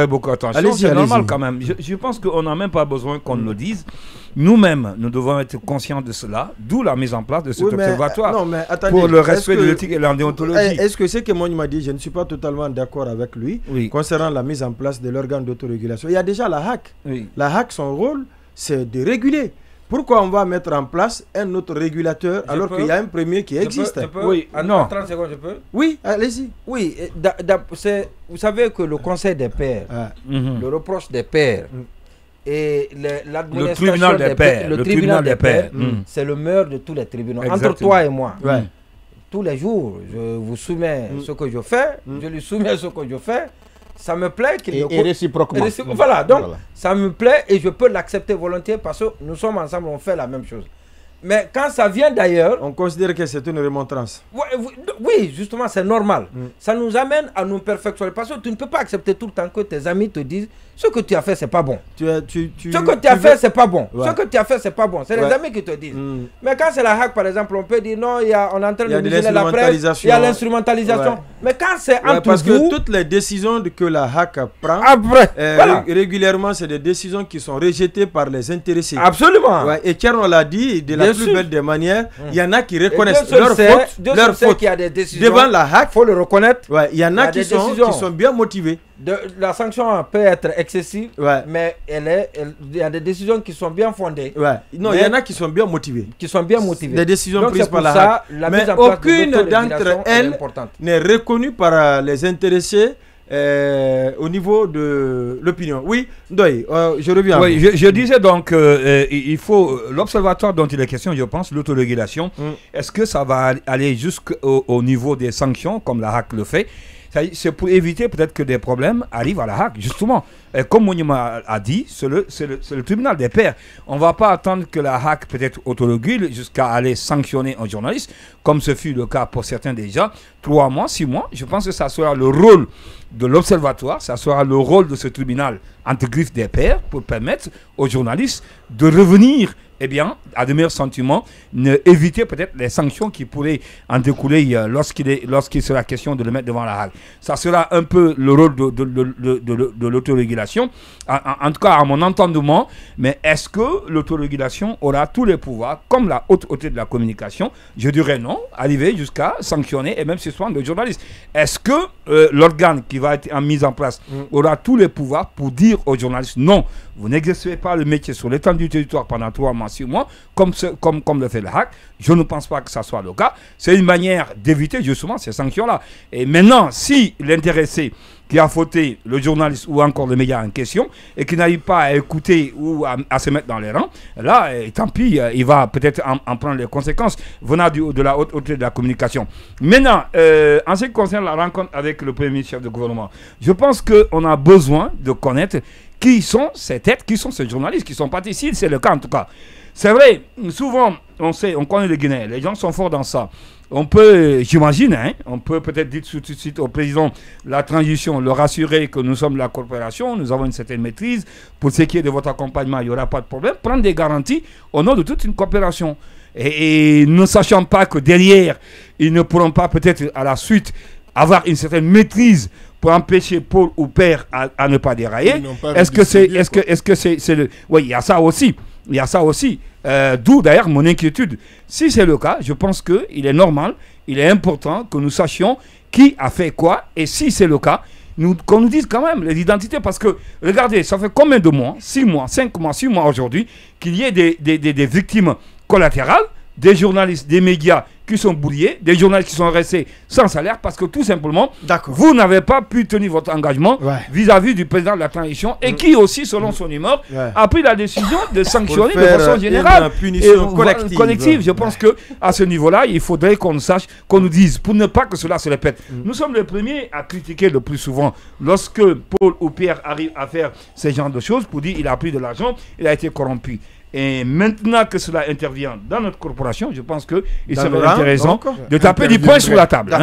fait beaucoup attention. C'est normal quand même. Je pense qu'on n'a même pas besoin qu'on nous le dise. Nous-mêmes, nous devons être conscients de cela, d'où la mise en place de cet observatoire pour le respect de l'éthique et de la déontologie. Est-ce que c'est que moi, il m'a dit, je ne suis pas totalement d'accord avec lui concernant la mise en place de l'organe d'autorégulation. Il y a déjà la HAC. La HAC, son rôle, c'est de réguler. Pourquoi on va mettre en place un autre régulateur alors qu'il y a un premier qui existe? Oui, en 30 secondes, je peux? Oui, allez-y. Oui, vous savez que le Conseil des pairs, le reproche des pairs, et le tribunal des pairs, le tribunal des pairs, c'est le meilleur de tous les tribunaux. Exactement. Entre toi et moi, tous les jours, je vous soumets ce que je fais, je lui soumets ce que je fais. Ça me plaît qu'il et réciproquement. Voilà, donc ça me plaît et je peux l'accepter volontiers parce que nous sommes ensemble, on fait la même chose. Mais quand ça vient d'ailleurs... On considère que c'est une remontrance. Oui, justement, c'est normal. Ça nous amène à nous perfectionner. Parce que tu ne peux pas accepter tout le temps que tes amis te disent ce que tu as fait, c'est pas bon. Ce que tu as fait, c'est pas bon. Ce que tu as fait, c'est pas bon. C'est les amis qui te disent. Mais quand c'est la HAC, par exemple, on peut dire non, on est en train de museler la presse, il y a l'instrumentalisation. Mais quand c'est entre parce vous... que toutes les décisions que la HAC prend, régulièrement, c'est des décisions qui sont rejetées par les intéressés. Absolument. Et Thierno l'a dit, de la plus belle des manières, il y en a qui reconnaissent leur faute devant la HAC. Il faut le reconnaître. Il y en a qui sont bien motivés. La sanction peut être excessive, mais il y a des décisions qui sont bien fondées. Non, il y en a qui sont bien motivées. Des décisions donc prises par la HAC. Mais aucune d'entre elles n'est reconnue par les intéressés au niveau de l'opinion. Oui, Ndoye, je reviens. Oui, je disais donc, il faut, l'observatoire dont il est question, je pense, l'autorégulation, est-ce que ça va aller jusqu'au niveau des sanctions, comme la HAC le fait? C'est pour éviter peut-être que des problèmes arrivent à la HAC, justement. Comme Mounima a dit, c'est le tribunal des pairs. On ne va pas attendre que la HAC peut-être autorégule jusqu'à aller sanctionner un journaliste, comme ce fut le cas pour certains déjà. 3 mois, 6 mois, je pense que ça sera le rôle de l'observatoire, ça sera le rôle de ce tribunal entre griffes des pairs pour permettre aux journalistes de revenir à de meilleurs sentiments, éviter peut-être les sanctions qui pourraient en découler lorsqu'il sera question de le mettre devant la HAC. Ça sera un peu le rôle de l'autorégulation, en tout cas à mon entendement, mais est-ce que l'autorégulation aura tous les pouvoirs, comme la haute autorité de la communication? Je dirais non, arriver jusqu'à sanctionner et même suspendre le journaliste. Est-ce que l'organe qui va être mis en place aura tous les pouvoirs pour dire aux journalistes non, vous n'exercez pas le métier sur l'étendue du territoire pendant 3 mois, 6 mois, comme le fait le HAC? Je ne pense pas que ça soit le cas. C'est une manière d'éviter justement ces sanctions-là. Et maintenant, si l'intéressé qui a fauté, le journaliste ou encore le média en question, et qui n'arrive pas à écouter ou à se mettre dans les rangs, là, tant pis, il va peut-être en prendre les conséquences venant de la haute autorité de la communication. Maintenant, en ce qui concerne la rencontre avec le premier chef de gouvernement, je pense qu'on a besoin de connaître qui sont ces têtes, qui sont ces journalistes qui sont partis ici, c'est le cas en tout cas. C'est vrai, souvent, on connaît les Guinéens, les gens sont forts dans ça. On peut, j'imagine, on peut peut-être dire tout de suite au président la transition, le rassurer que nous sommes la corporation, nous avons une certaine maîtrise. Pour ce qui est de votre accompagnement, il n'y aura pas de problème. Prendre des garanties au nom de toute une coopération. Et ne sachant pas que derrière, ils ne pourront pas peut-être à la suite avoir une certaine maîtrise pour empêcher Paul ou Père à ne pas dérailler. Est-ce que c'est le... Oui, il y a ça aussi. Il y a ça aussi. D'où d'ailleurs mon inquiétude. Si c'est le cas, je pense qu'il est normal, il est important que nous sachions qui a fait quoi. Et si c'est le cas, qu'on nous dise quand même les identités. Parce que, regardez, ça fait combien de mois, 6 mois, 5 mois, 6 mois aujourd'hui, qu'il y ait des victimes collatérales, des journalistes, des médias qui sont brouillés, des journalistes qui sont restés sans salaire parce que tout simplement, vous n'avez pas pu tenir votre engagement vis-à-vis du président de la transition et qui aussi, selon son humeur, a pris la décision de sanctionner de façon générale. Une punition collective. Je pense qu'à ce niveau-là, il faudrait qu'on sache, qu'on nous dise, pour ne pas que cela se répète. Nous sommes les premiers à critiquer le plus souvent lorsque Paul ou Pierre arrivent à faire ce genre de choses pour dire qu'il a pris de l'argent, il a été corrompu. Et maintenant que cela intervient dans notre corporation, je pense qu'il serait intéressant de taper du poing sur la table.